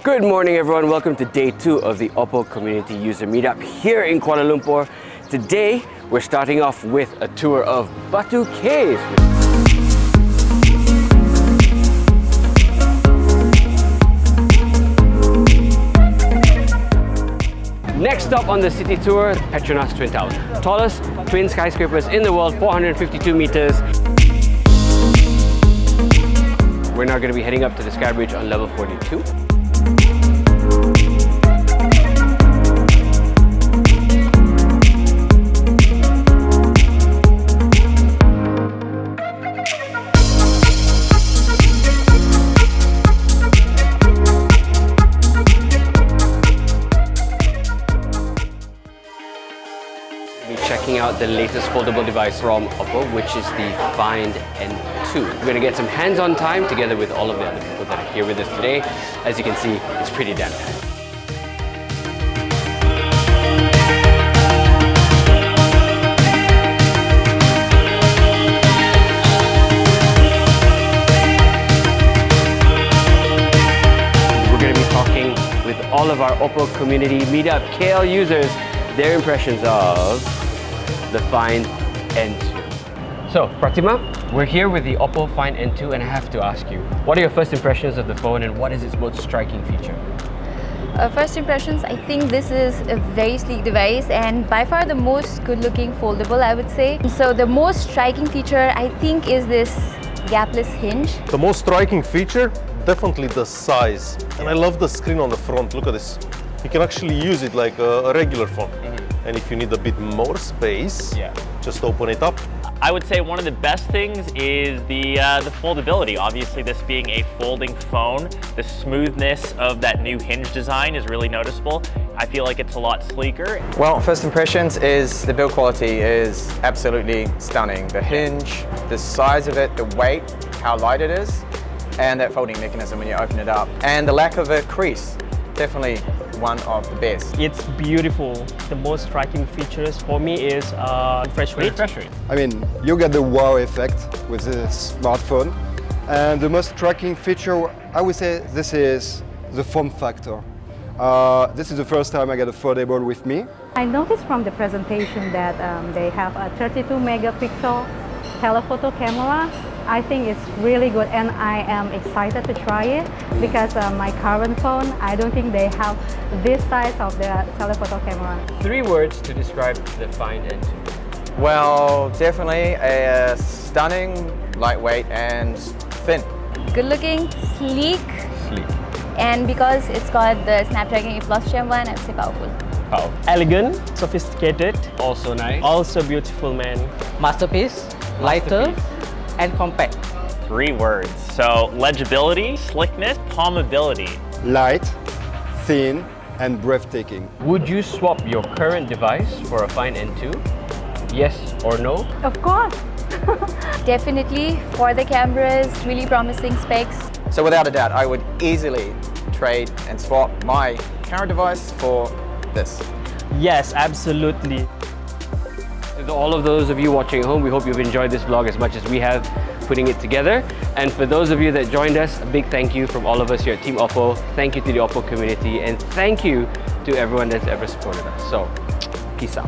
Good morning everyone, welcome to day 2 of the OPPO Community User Meetup here in Kuala Lumpur. Today we're starting off with a tour of Batu Caves. Next stop on the city tour, Petronas Twin Towers. Tallest twin skyscrapers in the world, 452 meters. We're now going to be heading up to the sky bridge on level 42. Checking out the latest foldable device from OPPO, which is the Find N2. We're going to get some hands-on time together with all of the other people that are here with us today. As you can see, it's pretty damn tight. We're going to be talking with all of our OPPO Community Meetup KL users, their impressions of the Find N2. So, Pratima, we're here with the OPPO Find N2 and I have to ask you, what are your first impressions of the phone and what is its most striking feature? First impressions, I think this is a very sleek device and by far the most good-looking foldable, I would say. So the most striking feature, I think, is this gapless hinge. The most striking feature, definitely the size. And I love the screen on the front. Look at this. You can actually use it like a regular phone. And if you need a bit more space, just open it up. I would say one of the best things is the foldability. Obviously, this being a folding phone, the smoothness of that new hinge design is really noticeable. I feel like it's a lot sleeker. Well, first impressions is the build quality is absolutely stunning. The hinge, the size of it, the weight, how light it is, and that folding mechanism when you open it up. And the lack of a crease, definitely one of the best. It's beautiful. The most striking features for me is refresh rate. I mean, you get the wow effect with this smartphone. And the most striking feature, I would say, this is the form factor. This is the first time I get a foldable with me. I noticed from the presentation that they have a 32 megapixel telephoto camera. I think it's really good and I am excited to try it because my current phone, I don't think they have this size of the telephoto camera. 3 words to describe the Find N2. Well, definitely a stunning, lightweight and thin. Good-looking, sleek, and because it's got the Snapdragon 8 Plus Gen 1, I would say powerful. Elegant, sophisticated, Also nice. also beautiful, man. Masterpiece, lighter, and compact. 3 words. So legibility, slickness, palmability. Light, thin, and breathtaking. Would you swap your current device for a Find N2? Yes or no? Of course. Definitely for the cameras, really promising specs. So without a doubt, I would easily trade and swap my current device for this. Yes, absolutely. To all of those of you watching at home, we hope you've enjoyed this vlog as much as we have putting it together. And for those of you that joined us, a big thank you from all of us here at Team OPPO. Thank you to the OPPO community and thank you to everyone that's ever supported us. So, peace out.